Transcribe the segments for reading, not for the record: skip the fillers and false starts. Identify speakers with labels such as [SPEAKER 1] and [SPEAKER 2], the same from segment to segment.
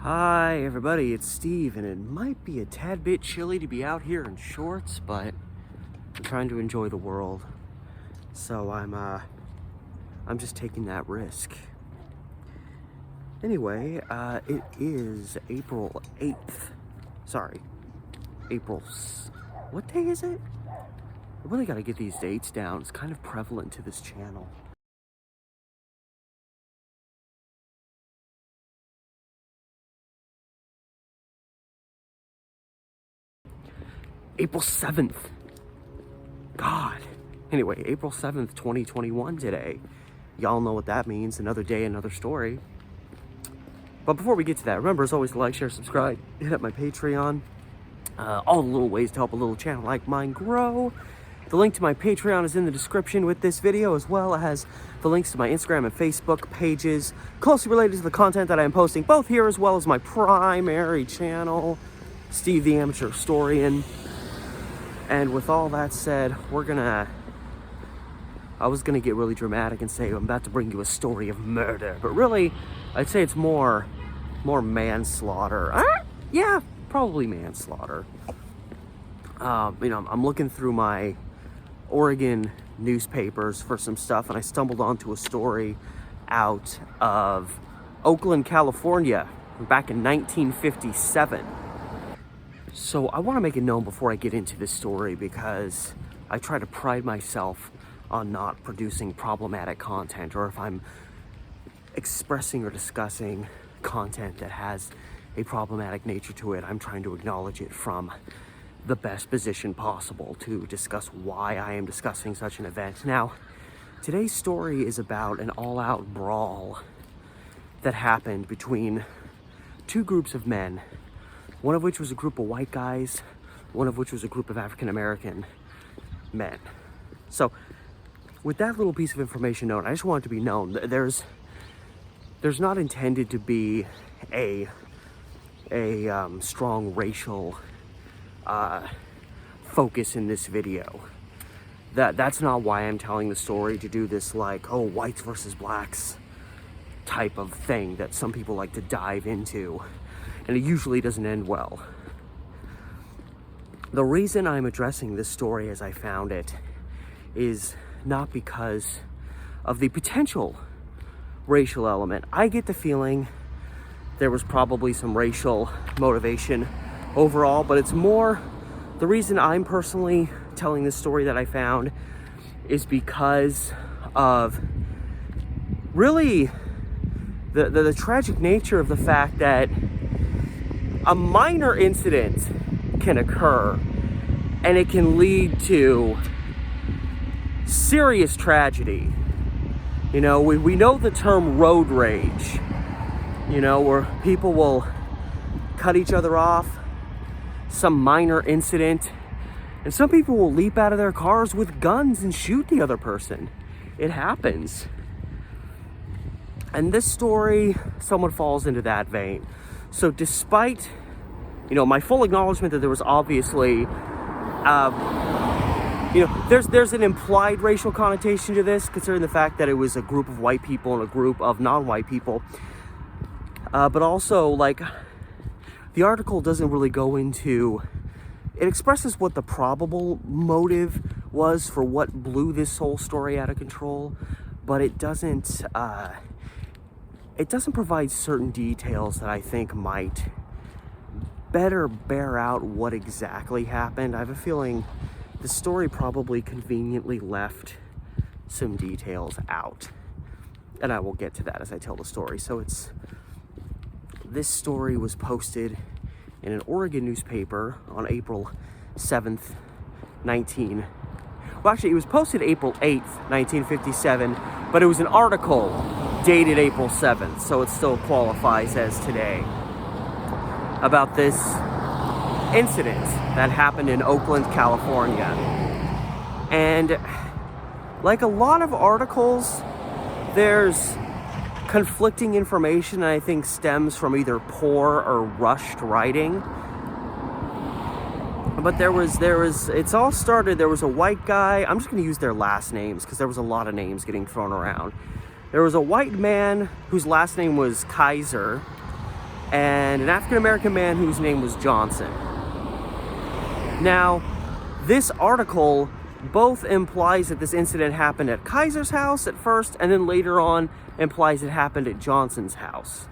[SPEAKER 1] Hi everybody, it's Steve, and it might be a tad bit chilly to be out here in shorts, but I'm trying to enjoy the world. So I'm just taking that risk. Anyway, it is April 8th. Sorry. What day is it? I really gotta get these dates down. It's kind of prevalent to this channel. April 7th. God. Anyway, April 7th, 2021 today. Y'all know what that means. Another day, another story. But before we get to that, remember, as always, to like, share, subscribe, hit up my Patreon. All the little ways to help a little channel like mine grow. The link to my Patreon is in the description with this video, as well as the links to my Instagram and Facebook pages, closely related to the content that I am posting, both here as well as my primary channel, Steve the Amateur Historian. And with all that said, I was gonna get really dramatic and say I'm about to bring you a story of murder, but really, I'd say it's more manslaughter. Yeah, probably manslaughter. I'm looking through my Oregon newspapers for some stuff, and I stumbled onto a story out of Oakland, California, back in 1957. So I want to make it known before I get into this story, because I try to pride myself on not producing problematic content, or if I'm expressing or discussing content that has a problematic nature to it, I'm trying to acknowledge it from the best position possible to discuss why I am discussing such an event. Now, today's story is about an all-out brawl that happened between two groups of men, one of which was a group of white guys, one of which was a group of African-American men. So, with that little piece of information known, I just want it to be known that there's not intended to be a strong racial focus in this video. That's not why I'm telling the story, to do this like, oh, whites versus blacks type of thing that some people like to dive into, and it usually doesn't end well. The reason I'm addressing this story as I found it is not because of the potential racial element. I get the feeling there was probably some racial motivation overall, but it's more, the reason I'm personally telling this story that I found is because of really the tragic nature of the fact that a minor incident can occur and it can lead to serious tragedy. You know, we know the term road rage, you know, where people will cut each other off, some minor incident, and some people will leap out of their cars with guns and shoot the other person. It happens. And this story somewhat falls into that vein. So despite, my full acknowledgement that there was obviously, there's an implied racial connotation to this, considering the fact that it was a group of white people and a group of non-white people. But also, like, the article doesn't really go into, it expresses what the probable motive was for what blew this whole story out of control, but it doesn't provide certain details that I think might better bear out what exactly happened. I have a feeling the story probably conveniently left some details out, and I will get to that as I tell the story. So this story was posted in an Oregon newspaper on April 7th, it was posted April 8th, 1957, but it was an article dated April 7th, so it still qualifies as today, about this incident that happened in Oakland, California. And like a lot of articles, there's conflicting information that I think stems from either poor or rushed writing. But there was a white guy, I'm just going to use their last names because there was a lot of names getting thrown around. There was a white man whose last name was Kaiser, and an African-American man whose name was Johnson. Now, this article both implies that this incident happened at Kaiser's house at first, and then later on implies it happened at Johnson's house.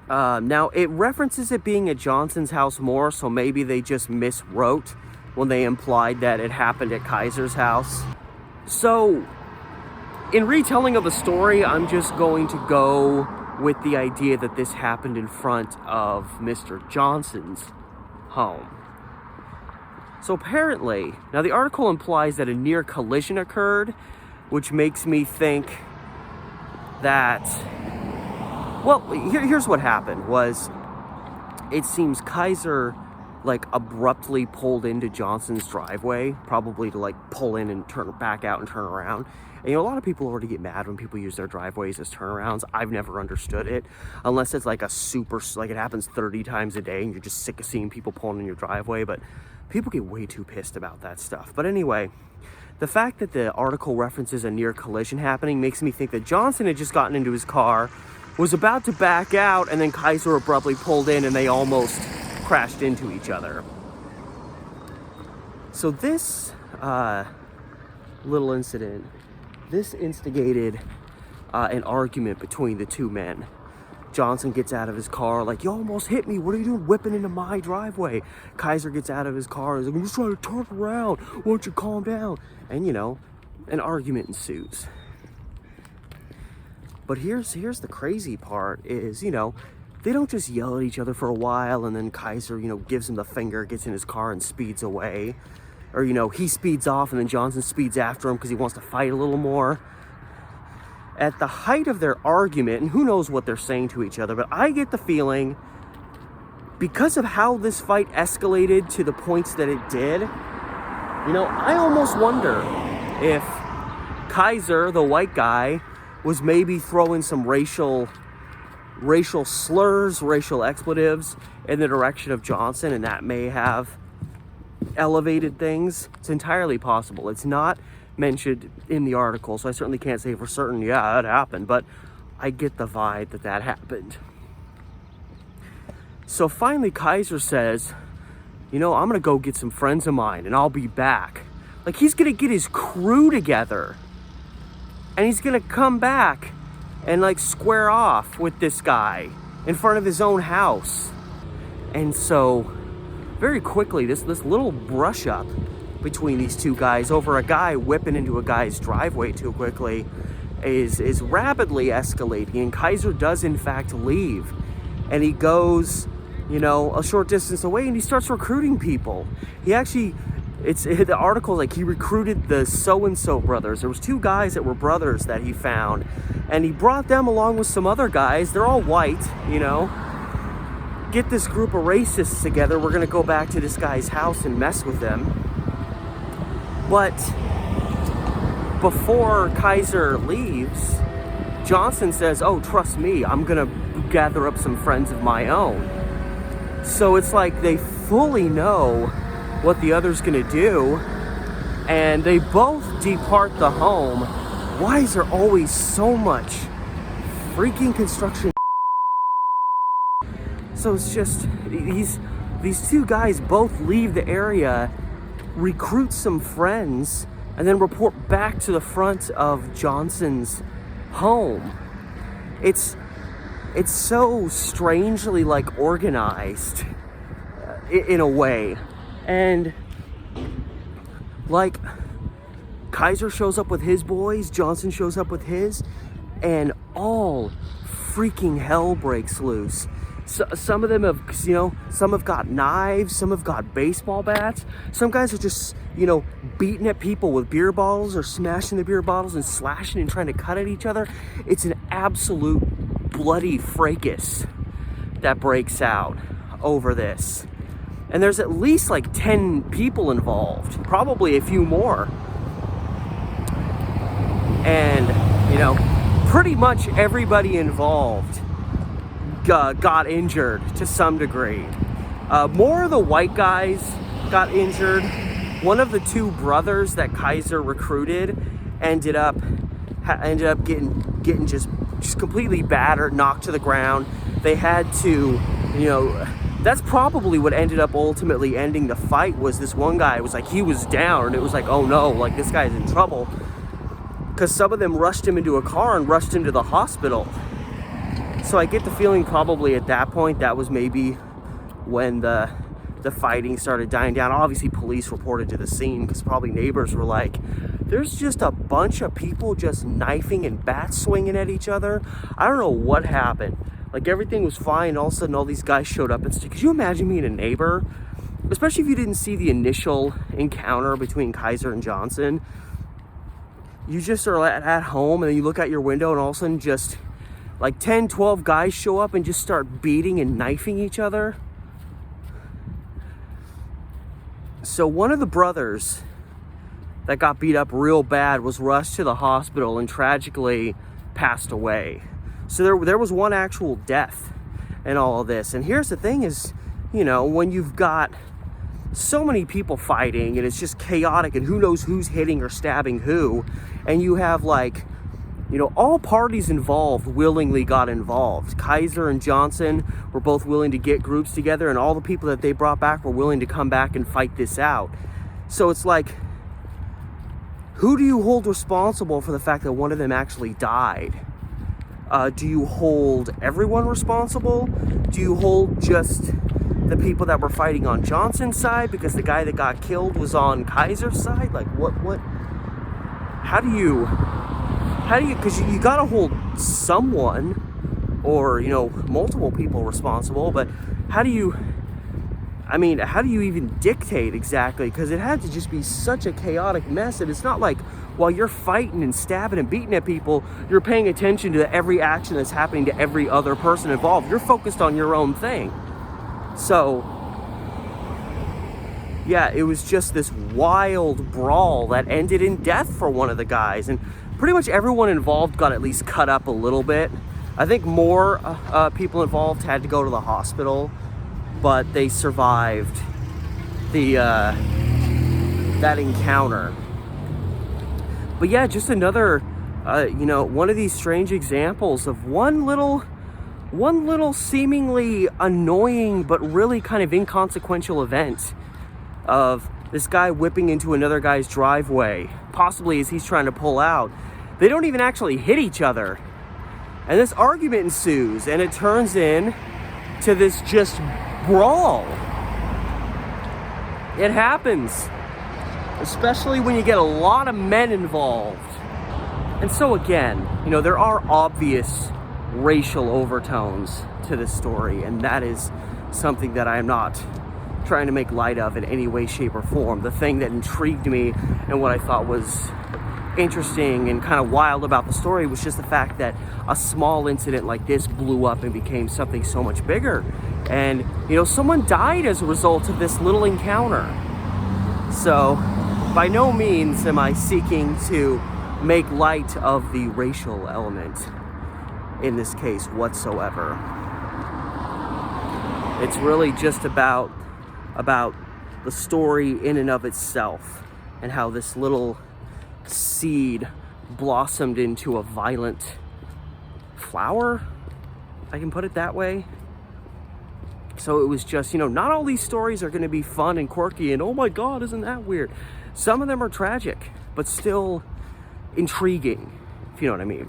[SPEAKER 1] Now, it references it being at Johnson's house more, so maybe they just miswrote when they implied that it happened at Kaiser's house. So, in retelling of the story, I'm just going to go with the idea that this happened in front of Mr. Johnson's home. So apparently, now the article implies that a near collision occurred, which makes me think that, well, here's what happened was, it seems Kaiser like abruptly pulled into Johnson's driveway, probably to like pull in and turn back out and turn around. And you know, a lot of people already get mad when people use their driveways as turnarounds. I've never understood it, unless it's like a super, like it happens 30 times a day and you're just sick of seeing people pulling in your driveway, but people get way too pissed about that stuff. But anyway, the fact that the article references a near collision happening makes me think that Johnson had just gotten into his car, was about to back out, and then Kaiser abruptly pulled in and they almost crashed into each other. So this little incident, this instigated an argument between the two men. Johnson gets out of his car like, "You almost hit me. What are you doing whipping into my driveway?" Kaiser gets out of his car and is like, "I'm just trying to turn around. Why don't you calm down?" And, you know, an argument ensues. But here's the crazy part is, you know, they don't just yell at each other for a while and then Kaiser, you know, gives him the finger, gets in his car and speeds away. Or, you know, he speeds off and then Johnson speeds after him because he wants to fight a little more. At the height of their argument, and who knows what they're saying to each other, but I get the feeling, because of how this fight escalated to the points that it did, you know, I almost wonder if Kaiser, the white guy, was maybe throwing some racial slurs, racial expletives in the direction of Johnson, and that may have elevated things. It's entirely possible. It's not mentioned in the article, so I certainly can't say for certain, yeah, that happened, but I get the vibe that that happened. So finally Kaiser says, "You know, I'm gonna go get some friends of mine and I'll be back." Like, he's gonna get his crew together and he's gonna come back and like square off with this guy in front of his own house. And so very quickly, this little brush up between these two guys over a guy whipping into a guy's driveway too quickly is rapidly escalating, and Kaiser does in fact leave, and he goes, you know, a short distance away and he starts recruiting people. He actually, the article, like, he recruited the so-and-so brothers. There was two guys that were brothers that he found, and he brought them along with some other guys. They're all white, you know. Get this group of racists together. We're gonna go back to this guy's house and mess with them. But before Kaiser leaves, Johnson says, "Oh, trust me, I'm gonna gather up some friends of my own." So it's like they fully know what the other's gonna do, and they both depart the home. Why is there always so much freaking construction? So it's just, these two guys both leave the area, recruit some friends, and then report back to the front of Johnson's home. It's so strangely like organized in a way. And like, Kaiser shows up with his boys, Johnson shows up with his, and all freaking hell breaks loose. So, some of them have, you know, some have got knives, some have got baseball bats. Some guys are just, you know, beating at people with beer bottles or smashing the beer bottles and slashing and trying to cut at each other. It's an absolute bloody fracas that breaks out over this. And there's at least like 10 people involved, probably a few more. And, you know, pretty much everybody involved got injured to some degree. More of the white guys got injured. One of the two brothers that Kaiser recruited ended up getting just just completely battered, knocked to the ground. They had to, you know, that's probably what ended up ultimately ending the fight. Was this one guy was like, he was down, and it was like, oh no, like this guy's in trouble, because some of them rushed him into a car and rushed him to the hospital. So I get the feeling probably at that point, that was maybe when the fighting started dying down. Obviously police reported to the scene, because probably neighbors were like, there's just a bunch of people just knifing and bat swinging at each other. I don't know what happened. Like, everything was fine, all of a sudden all these guys showed up and stuff. Could you imagine being a neighbor, especially if you didn't see the initial encounter between Kaiser and Johnson? You just are at home, and then you look out your window, and all of a sudden just like 10, 12 guys show up and just start beating and knifing each other. So one of the brothers that got beat up real bad was rushed to the hospital and tragically passed away. So there was one actual death in all of this. And here's the thing is, you know, when you've got so many people fighting and it's just chaotic and who knows who's hitting or stabbing who, and you have, like, you know, all parties involved willingly got involved. Kaiser and Johnson were both willing to get groups together, and all the people that they brought back were willing to come back and fight this out. So it's like, who do you hold responsible for the fact that one of them actually died? Do you hold everyone responsible? Do you hold just the people that were fighting on Johnson's side because the guy that got killed was on Kaiser's side? Like, what, how do you, because you gotta hold someone, or, you know, multiple people responsible, but how do you even dictate exactly? Because it had to just be such a chaotic mess, and it's not like while you're fighting and stabbing and beating at people, you're paying attention to every action that's happening to every other person involved. You're focused on your own thing. So, yeah, it was just this wild brawl that ended in death for one of the guys, and pretty much everyone involved got at least cut up a little bit. I think more people involved had to go to the hospital, but they survived that encounter. But yeah, just another, you know, one of these strange examples of one little seemingly annoying but really kind of inconsequential event of this guy whipping into another guy's driveway, possibly as he's trying to pull out. They don't even actually hit each other. And this argument ensues, and it turns in to this just brawl. It happens, especially when you get a lot of men involved. And so again, you know, there are obvious racial overtones to this story, and that is something that I am not trying to make light of in any way, shape, or form. The thing that intrigued me and what I thought was interesting and kind of wild about the story was just the fact that a small incident like this blew up and became something so much bigger. And, you know, someone died as a result of this little encounter. So, by no means am I seeking to make light of the racial element in this case whatsoever. It's really just about the story in and of itself, and how this little seed blossomed into a violent flower, I can put it that way. So it was just, you know, not all these stories are going to be fun and quirky and, oh my God, isn't that weird? Some of them are tragic, but still intriguing, if you know what I mean.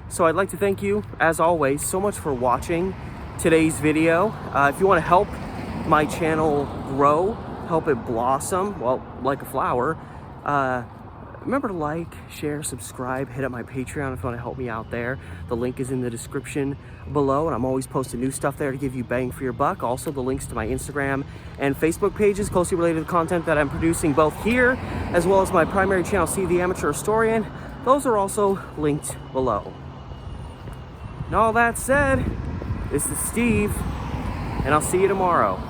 [SPEAKER 1] So I'd like to thank you, as always, so much for watching today's video. If you want to help my channel grow, help it blossom, well, like a flower, remember to like, share, subscribe, hit up my Patreon if you want to help me out there. The link is in the description below, and I'm always posting new stuff there to give you bang for your buck. Also, the links to my Instagram and Facebook pages closely related to the content that I'm producing both here, as well as my primary channel, Steve the Amateur Historian. Those are also linked below. And all that said, this is Steve, and I'll see you tomorrow.